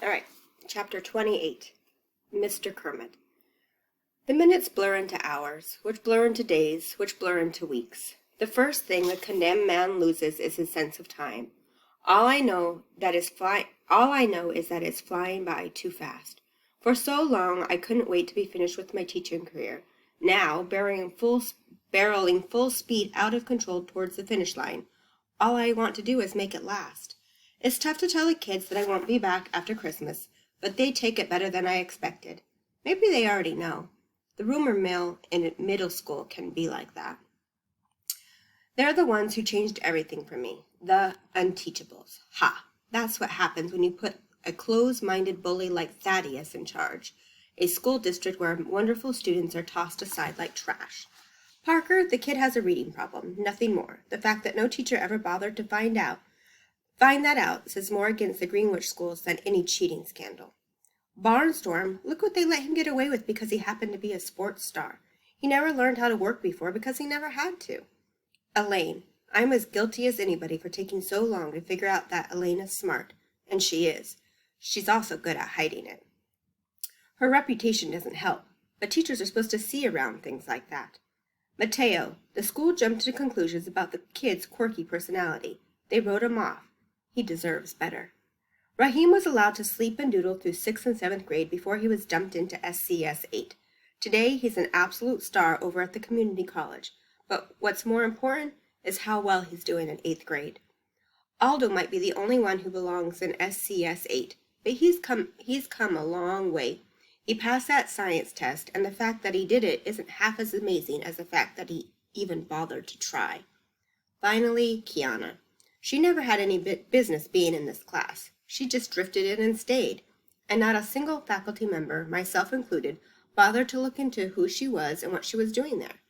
All right, chapter 28, Mr. Kermit. The minutes blur into hours, which blur into days, which blur into weeks. The first thing the condemned man loses is his sense of time. All I know is that it's flying by too fast. For so long, I couldn't wait to be finished with my teaching career. Now, barreling full speed out of control towards the finish line, all I want to do is make it last. It's tough to tell the kids that I won't be back after Christmas, but they take it better than I expected. Maybe they already know. The rumor mill in middle school can be like that. They're the ones who changed everything for me. The Unteachables. Ha! That's what happens when you put a close-minded bully like Thaddeus in charge. A school district where wonderful students are tossed aside like trash. Parker, the kid has a reading problem, nothing more. The fact that no teacher ever bothered to find that out says more against the Greenwich schools than any cheating scandal. Barnstorm, look what they let him get away with because he happened to be a sports star. He never learned how to work before because he never had to. Elaine, I'm as guilty as anybody for taking so long to figure out that Elaine is smart, and she is. She's also good at hiding it. Her reputation doesn't help, but teachers are supposed to see around things like that. Mateo, the school jumped to conclusions about the kid's quirky personality. They wrote him off. He deserves better. Raheem was allowed to sleep and doodle through 6th and 7th grade before he was dumped into SCS 8. Today, he's an absolute star over at the community college. But what's more important is how well he's doing in 8th grade. Aldo might be the only one who belongs in SCS 8, but he's come a long way. He passed that science test, and the fact that he did it isn't half as amazing as the fact that he even bothered to try. Finally, Kiana. She never had any business being in this class. She just drifted in and stayed, and not a single faculty member, myself included, bothered to look into who she was and what she was doing there.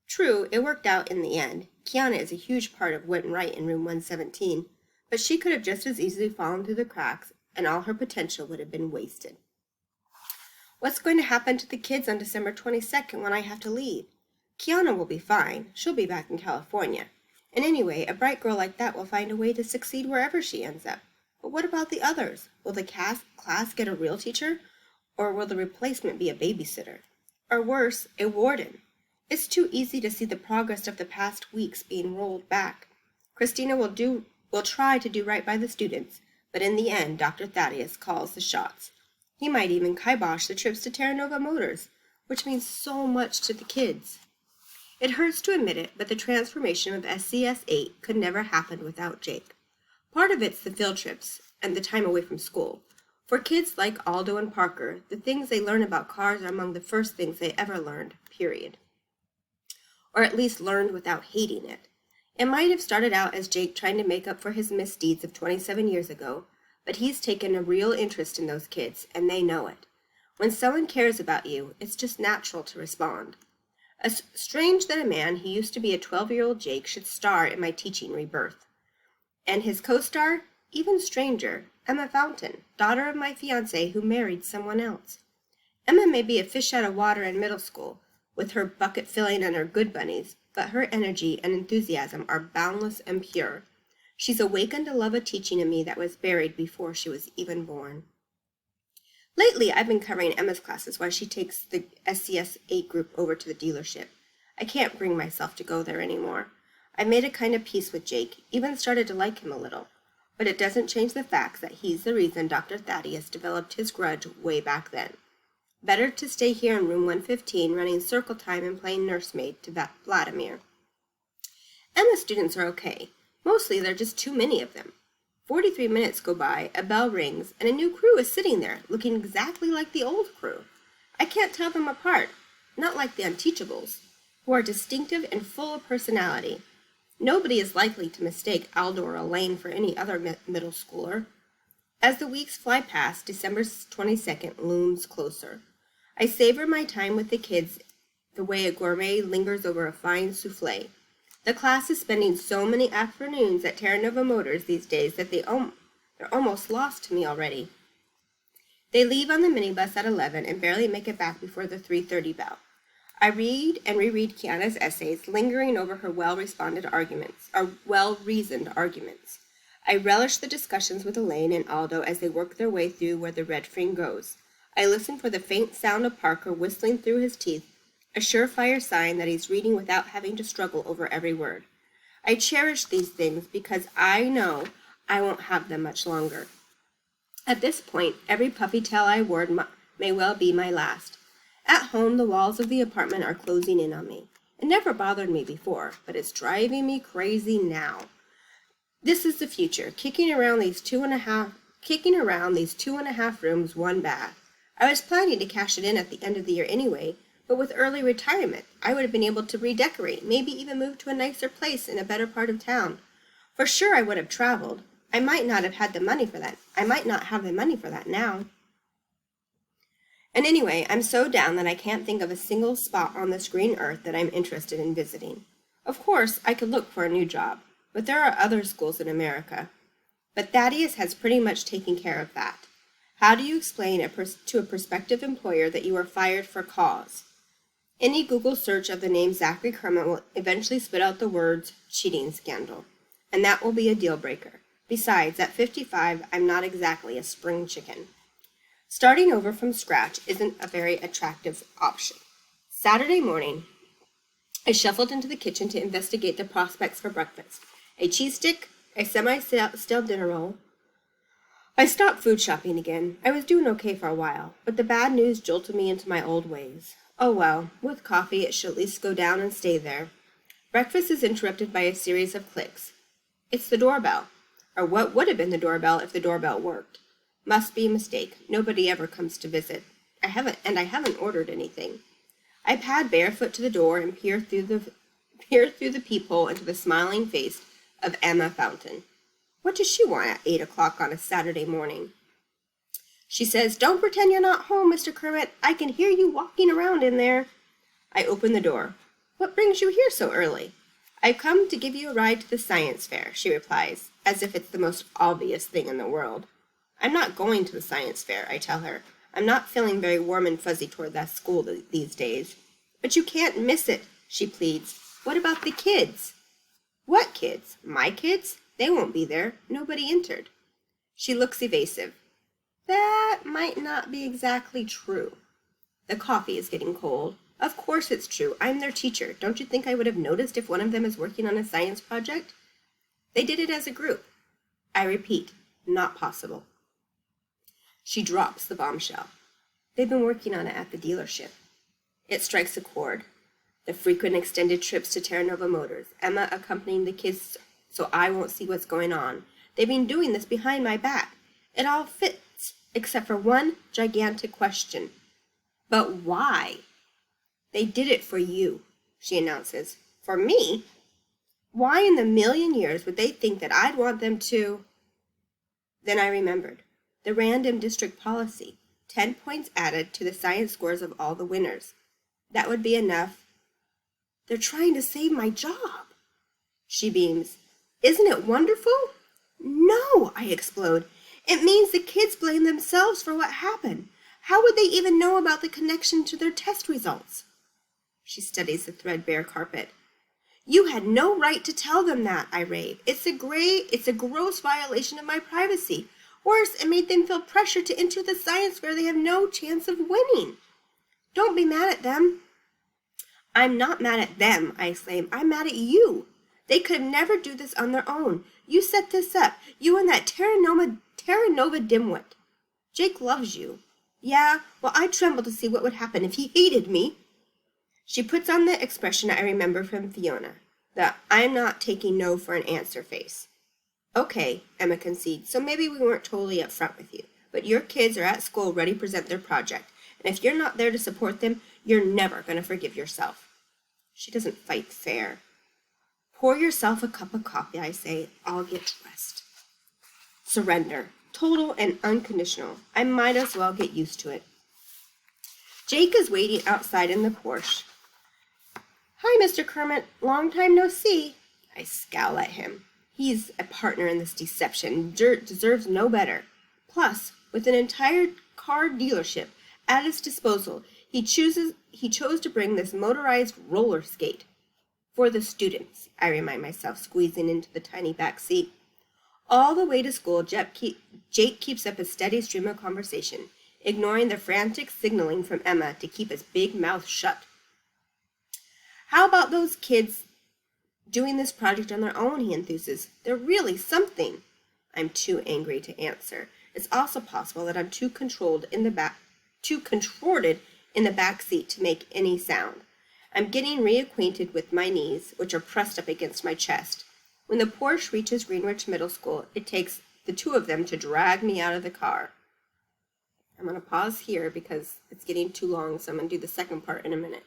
True, it worked out in the end. Kiana is a huge part of what went right in room 117, but she could have just as easily fallen through the cracks, and all her potential would have been wasted. What's going to happen to the kids on December 22nd when I have to leave? Kiana will be fine. She'll be back in California. And anyway, a bright girl like that will find a way to succeed wherever she ends up. But what about the others? Will the class get a real teacher? Or will the replacement be a babysitter? Or worse, a warden? It's too easy to see the progress of the past weeks being rolled back. Christina will try to do right by the students, but in the end, Dr. Thaddeus calls the shots. He might even kibosh the trips to Terra Nova Motors, which means so much to the kids. It hurts to admit it, but the transformation of SCS 8 could never happen without Jake. Part of it's the field trips and the time away from school. For kids like Aldo and Parker, the things they learn about cars are among the first things they ever learned, period. Or at least learned without hating it. It might have started out as Jake trying to make up for his misdeeds of 27 years ago, but he's taken a real interest in those kids, and they know it. When someone cares about you, it's just natural to respond. It's strange that a man who used to be a 12-year-old Jake should star in my teaching rebirth. And his co-star? Even stranger, Emma Fountain, daughter of my fiancé who married someone else. Emma may be a fish out of water in middle school, with her bucket filling and her good bunnies, but her energy and enthusiasm are boundless and pure. She's awakened a love of teaching in me that was buried before she was even born. Lately, I've been covering Emma's classes while she takes the SCS 8 group over to the dealership. I can't bring myself to go there anymore. I made a kind of peace with Jake, even started to like him a little. But it doesn't change the fact that he's the reason Dr. Thaddeus developed his grudge way back then. Better to stay here in room 115 running circle time and playing nursemaid to Vladimir. Emma's students are okay. Mostly they're just too many of them. 43 minutes go by, a bell rings, and a new crew is sitting there, looking exactly like the old crew. I can't tell them apart, not like the Unteachables, who are distinctive and full of personality. Nobody is likely to mistake Aldo or Elaine for any other middle schooler. As the weeks fly past, December 22nd looms closer. I savor my time with the kids the way a gourmet lingers over a fine soufflé. The class is spending so many afternoons at Terra Nova Motors these days that they're almost lost to me already. They leave on the minibus at 11 and barely make it back before the 3:30 bell. I read and reread Kiana's essays, lingering over her well-reasoned arguments. I relish the discussions with Elaine and Aldo as they work their way through where the red frame goes. I listen for the faint sound of Parker whistling through his teeth, a surefire sign that he's reading without having to struggle over every word. I cherish these things because I know I won't have them much longer. At this point, every puffy tail I wore may well be my last. At home, the walls of the apartment are closing in on me. It never bothered me before, but it's driving me crazy now. This is the future, kicking around these two and a half rooms, one bath. I was planning to cash it in at the end of the year anyway, but with early retirement, I would have been able to redecorate, maybe even move to a nicer place in a better part of town. For sure I would have traveled. I might not have the money for that now. And anyway, I'm so down that I can't think of a single spot on this green earth that I'm interested in visiting. Of course, I could look for a new job, but there are other schools in America. But Thaddeus has pretty much taken care of that. How do you explain to a prospective employer that you are fired for cause? Any Google search of the name Zachary Kermit will eventually spit out the words cheating scandal, and that will be a deal breaker. Besides, at 55, I'm not exactly a spring chicken. Starting over from scratch isn't a very attractive option. Saturday morning, I shuffled into the kitchen to investigate the prospects for breakfast. A cheese stick, a semi-stale dinner roll. I stopped food shopping again. I was doing okay for a while, but the bad news jolted me into my old ways. Oh well, with coffee it should at least go down and stay there. Breakfast is interrupted by a series of clicks. It's the doorbell. Or what would have been the doorbell if the doorbell worked. Must be a mistake. Nobody ever comes to visit. I haven't ordered anything. I pad barefoot to the door and peer through the peephole into the smiling face of Emma Fountain. What does she want at 8 o'clock on a Saturday morning? She says, "Don't pretend you're not home, Mr. Kermit. I can hear you walking around in there." I open the door. "What brings you here so early?" "I've come to give you a ride to the science fair," she replies, as if it's the most obvious thing in the world. "I'm not going to the science fair," I tell her. I'm not feeling very warm and fuzzy toward that school these days. "But you can't miss it," she pleads. "What about the kids?" "What kids? My kids? They won't be there. Nobody entered." She looks evasive. That might not be exactly true. The coffee is getting cold. Of course it's true. I'm their teacher. Don't you think I would have noticed if one of them is working on a science project? They did it as a group. I repeat, not possible. She drops the bombshell. They've been working on it at the dealership. It strikes a chord. The frequent extended trips to Terra Nova Motors, Emma accompanying the kids so I won't see what's going on. They've been doing this behind my back. It all fits, except for one gigantic question. But why? "They did it for you," she announces. "For me? Why in the million years would they think that I'd want them to?" Then I remembered. The random district policy. 10 points added to the science scores of all the winners. That would be enough. "They're trying to save my job." She beams. "Isn't it wonderful?" "No," I explode. "It means the kids blame themselves for what happened. How would they even know about the connection to their test results?" She studies the threadbare carpet. "You had no right to tell them that," I rave. It's a gross violation of my privacy. Worse, it made them feel pressure to enter the science fair they have no chance of winning. Don't be mad at them." "I'm not mad at them," I exclaim. "I'm mad at you. They could never do this on their own. You set this up. You and that Terra Nova dimwit. Jake loves you." "Yeah, well, I tremble to see what would happen if he hated me." She puts on the expression I remember from Fiona, the "I'm not taking no for an answer" face. "Okay," Emma concedes, "so maybe we weren't totally upfront with you, but your kids are at school ready to present their project, and if you're not there to support them, you're never going to forgive yourself." She doesn't fight fair. "Pour yourself a cup of coffee," I say. "I'll get dressed." Surrender. Total and unconditional. I might as well get used to it. Jake is waiting outside in the Porsche. "Hi, Mr. Kermit. Long time no see." I scowl at him. He's a partner in this deception, deserves no better. Plus, with an entire car dealership at his disposal, he chose to bring this motorized roller skate. "For the students," I remind myself, squeezing into the tiny back seat. All the way to school, Jake keeps up a steady stream of conversation, ignoring the frantic signaling from Emma to keep his big mouth shut. How about those kids doing this project on their own, he enthuses. They're really something. I'm too angry to answer. It's also possible that I'm too contorted in the back seat to make any sound. I'm getting reacquainted with my knees, which are pressed up against my chest. When the Porsche reaches Greenwich Middle School, it takes the two of them to drag me out of the car. I'm going to pause here because it's getting too long, so I'm going to do the second part in a minute.